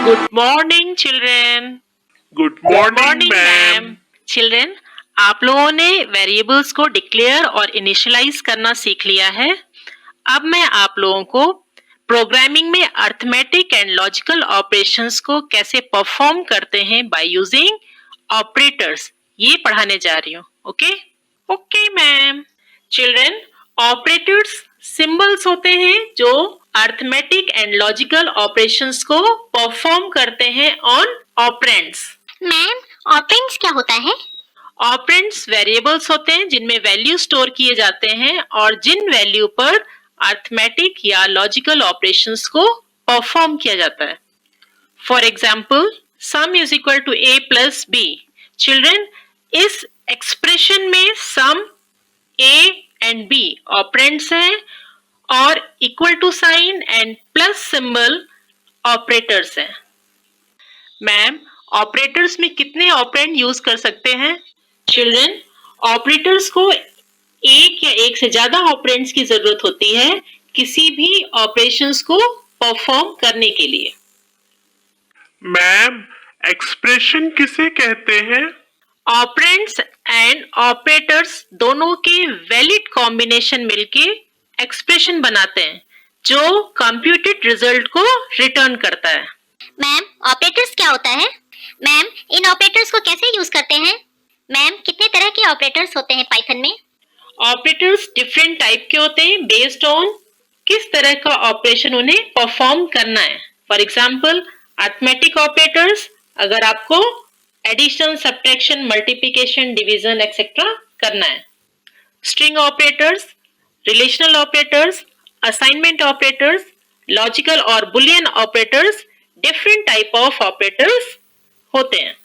Good morning, children. Good Good morning morning, ma'am. ma'am. Children, आप लोगों ने variables को डिक्लेयर और इनिशियलाइज करना सीख लिया है। अब मैं आप लोगों को प्रोग्रामिंग में अर्थमेटिक एंड लॉजिकल ऑपरेशंस को कैसे परफॉर्म करते हैं बाय यूजिंग ऑपरेटर्स ये पढ़ाने जा रही हूँ। Okay okay ma'am. Children, operators symbols होते हैं जो अर्थमेटिक एंड लॉजिकल ऑपरेशंस को परफॉर्म करते हैं ऑन ऑपरेंड्स। मैम, ऑपरेंड्स क्या होता है? ऑपरेंड्स वेरिएबल्स होते हैं जिनमें वैल्यू स्टोर किए जाते हैं और जिन वैल्यू पर अर्थमेटिक या लॉजिकल ऑपरेशंस को परफॉर्म किया जाता है। For example, sum is equal to a plus b. Children, इस एक्सप्रेशन में sum a and b operands हैं और equal to sign and plus symbol operators हैं। मैम, ऑपरेटर्स में कितने ऑपरेंड यूज कर सकते हैं? चिल्ड्रन, ऑपरेटर्स को एक या एक से ज्यादा ऑपरेंड्स की जरूरत होती है किसी भी ऑपरेशंस को परफॉर्म करने के लिए। मैम, एक्सप्रेशन किसे कहते हैं? ऑपरेंड्स एंड ऑपरेटर्स दोनों के वैलिड कॉम्बिनेशन मिलके एक्सप्रेशन बनाते हैं जो कंप्यूटेड रिजल्ट को रिटर्न करता है। मैम, ऑपरेटर्स क्या होता है? मैम, इन ऑपरेटर्स को कैसे यूज करते हैं? मैम, कितने तरह के ऑपरेटर्स होते हैं पाइथन में? ऑपरेटर्स डिफरेंट टाइप के होते हैं बेस्ड ऑन किस तरह का ऑपरेशन उन्हें परफॉर्म करना है। फॉर एग्जाम्पल, अर्थमेटिक ऑपरेटर्स अगर आपको addition, subtraction, multiplication, division etcetera करना है। String operators, relational operators, assignment operators, logical और boolean operators, different type of operators होते हैं।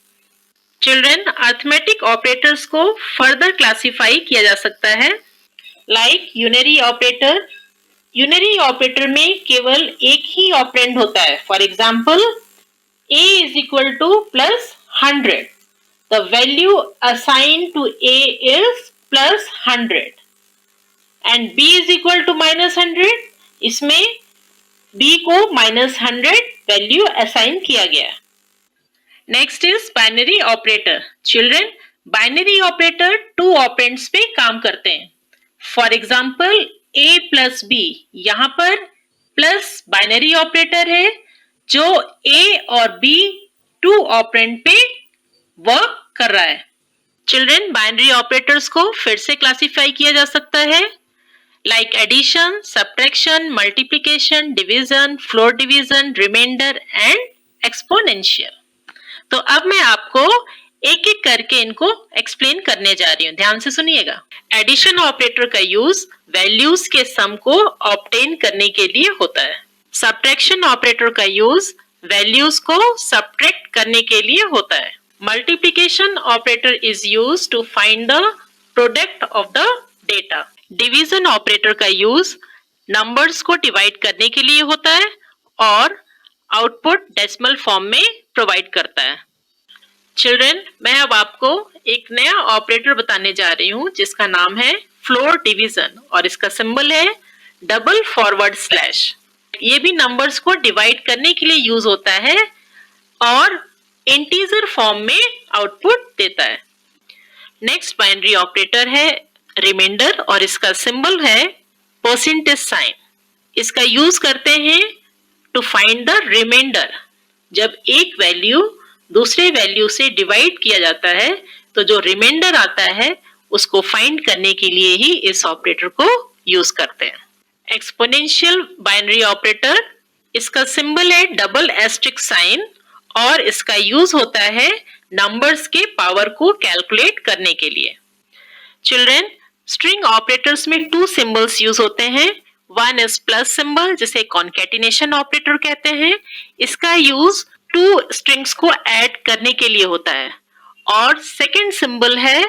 चिल्ड्रन, अर्थमेटिक ऑपरेटर्स को फर्दर क्लासिफाई किया जा सकता है like unary operator. Unary operator में केवल एक ही ऑपरेंड होता है। For example, a is equal to plus 100. The value assigned to a is plus 100 and b is equal to minus 100. इसमें b को minus 100 वैल्यू असाइन किया गया है। Next is binary operator. Children, binary operator two operands पे काम करते हैं। For example, a plus b, यहाँ पर प्लस बाइनरी ऑपरेटर है जो a और b टू ऑपरेंड पे वर्क कर रहा है। चिल्ड्रन, बाइनरी ऑपरेटर्स को फिर से क्लासिफाई किया जा सकता है like addition, subtraction, multiplication, division, floor division, remainder and exponential. तो अब मैं आपको एक एक करके इनको एक्सप्लेन करने जा रही हूँ, ध्यान से सुनिएगा। एडिशन ऑपरेटर का यूज वैल्यूज के सम को ऑब्टेन करने के लिए होता है। सब्ट्रैक्शन ऑपरेटर का यूज वैल्यूज को सब्ट्रैक्ट करने के लिए होता है। Multiplication operator is used to find the product of the data. Division operator का यूज नंबर्स को डिवाइड करने के लिए होता है और आउटपुट डेसिमल फॉर्म में प्रोवाइड करता है। चिल्ड्रन, मैं अब आपको एक नया ऑपरेटर बताने जा रही हूँ जिसका नाम है फ्लोर डिवीजन और इसका सिंबल है डबल फॉरवर्ड स्लैश। ये भी नंबर्स को डिवाइड करने के लिए यूज होता है और इंटीजर फॉर्म में आउटपुट देता है। नेक्स्ट बाइनरी ऑपरेटर है रिमाइंडर और इसका सिंबल है परसेंटेज साइन। इसका यूज करते हैं टू फाइंड द रिमाइंडर। जब एक वैल्यू दूसरे वैल्यू से डिवाइड किया जाता है तो जो रिमाइंडर आता है उसको फाइंड करने के लिए ही इस ऑपरेटर को यूज करते हैं। एक्सपोनेंशियल बाइनरी ऑपरेटर, इसका सिंबल है डबल एस्ट्रिक साइन और इसका यूज होता है नंबर्स के पावर को कैलकुलेट करने के लिए। चिल्ड्रन, स्ट्रिंग ऑपरेटर्स में टू सिंबल्स यूज होते हैं। वन इज प्लस सिंबल जिसे कॉन्केटिनेशन ऑपरेटर कहते हैं। इसका यूज टू स्ट्रिंग्स को ऐड करने के लिए होता है। और सेकंड सिंबल है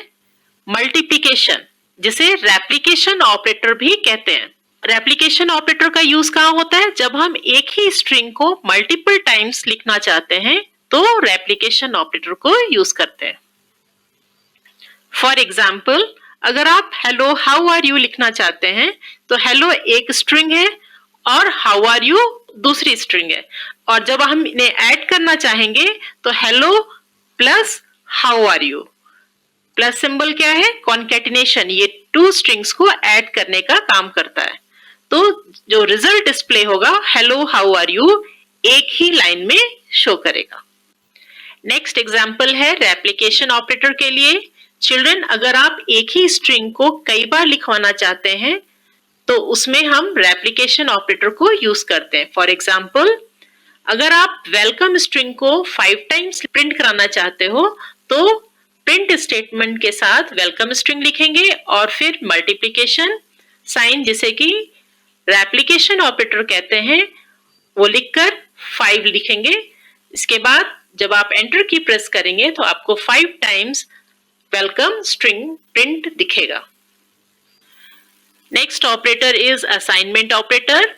मल्टीप्लिकेशन जिसे रेप्लिकेशन ऑपरेटर भी कहते हैं। रेप्लिकेशन ऑपरेटर का यूज कहाँ होता है? जब हम एक ही स्ट्रिंग को मल्टीपल टाइम्स लिखना चाहते हैं तो रेप्लिकेशन ऑपरेटर को यूज करते हैं। फॉर एग्जाम्पल, अगर आप हेलो हाउ आर यू लिखना चाहते हैं तो हेलो एक स्ट्रिंग है और हाउ आर यू दूसरी स्ट्रिंग है, और जब हम इन्हें ऐड करना चाहेंगे तो hello plus how are you, plus symbol क्या है, कॉन्केटिनेशन, ये 2 स्ट्रिंग्स को ऐड करने का काम करता है। तो जो रिजल्ट डिस्प्ले होगा हेलो हाउ आर यू एक ही लाइन में शो करेगा। नेक्स्ट एग्जांपल है रेप्लिकेशन ऑपरेटर के लिए। चिल्ड्रन, अगर आप एक ही स्ट्रिंग को कई बार लिखवाना चाहते हैं तो उसमें हम रेप्लिकेशन ऑपरेटर को यूज करते हैं। फॉर एग्जांपल, अगर आप वेलकम स्ट्रिंग को 5 टाइम्स प्रिंट कराना चाहते हो तो प्रिंट स्टेटमेंट के साथ वेलकम स्ट्रिंग लिखेंगे और फिर मल्टीप्लिकेशन साइन, जिसे कि रेप्लिकेशन ऑपरेटर कहते हैं, वो लिखकर 5 लिखेंगे। इसके बाद जब आप एंटर की प्रेस करेंगे तो आपको 5 टाइम्स वेलकम स्ट्रिंग प्रिंट दिखेगा। Next operator is assignment operator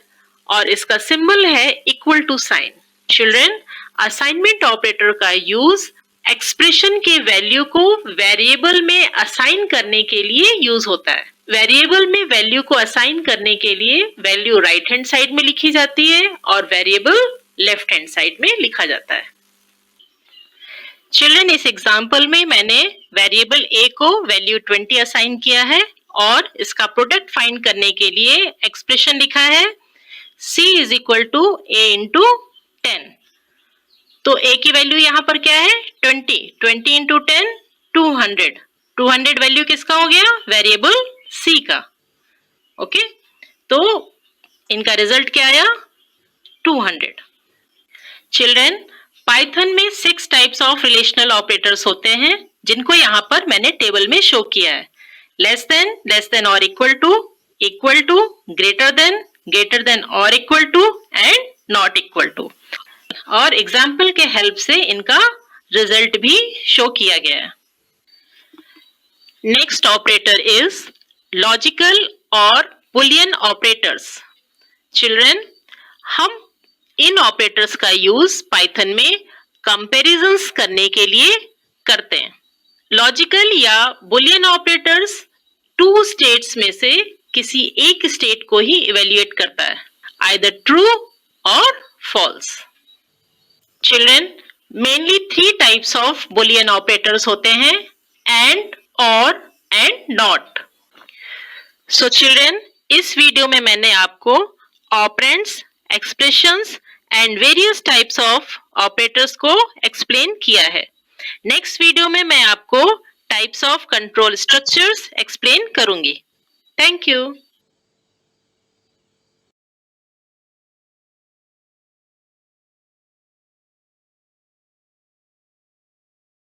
और इसका सिंबल है equal to sign. Children, assignment operator का यूज एक्सप्रेशन के वैल्यू को वेरिएबल में असाइन करने के लिए यूज होता है। वेरिएबल में वैल्यू को असाइन करने के लिए वैल्यू राइट हैंड साइड में लिखी जाती है और वेरिएबल लेफ्ट हैंड साइड में लिखा जाता है। चिल्ड्रन, इस एग्जांपल में मैंने वेरिएबल a को वैल्यू 20 असाइन किया है और इसका प्रोडक्ट फाइंड करने के लिए एक्सप्रेशन लिखा है c is equal to a into 10। तो a की वैल्यू यहाँ पर क्या है 20 इंटू 10 200 वैल्यू किसका हो गया, वेरिएबल c का। ओके, तो इनका रिजल्ट क्या आया 200। चिल्ड्रन, पाइथन में 6 टाइप्स ऑफ रिलेशनल ऑपरेटर्स होते हैं जिनको यहाँ पर मैंने टेबल में शो किया है। लेस देन और इक्वल टू, ग्रेटर देन और equal to and not equal to. और एग्जाम्पल के हेल्प से इनका रिजल्ट भी शो किया गया है। नेक्स्ट ऑपरेटर इज लॉजिकल और बुलियन ऑपरेटर्स। चिल्ड्रन, हम इन ऑपरेटर्स का यूज पाइथन में कंपैरिजंस करने के लिए करते हैं। लॉजिकल या बुलियन ऑपरेटर्स 2 स्टेट्स में से किसी एक स्टेट को ही इवेल्युएट करता है, आइदर ट्रू और false. Children, mainly 3 types of boolean operators होते हैं, and, or and not. So children, इस वीडियो में मैंने आपको operands, expressions and various types of operators को एक्सप्लेन किया है। नेक्स्ट वीडियो में मैं आपको types of control structures explain करूंगी। Thank you.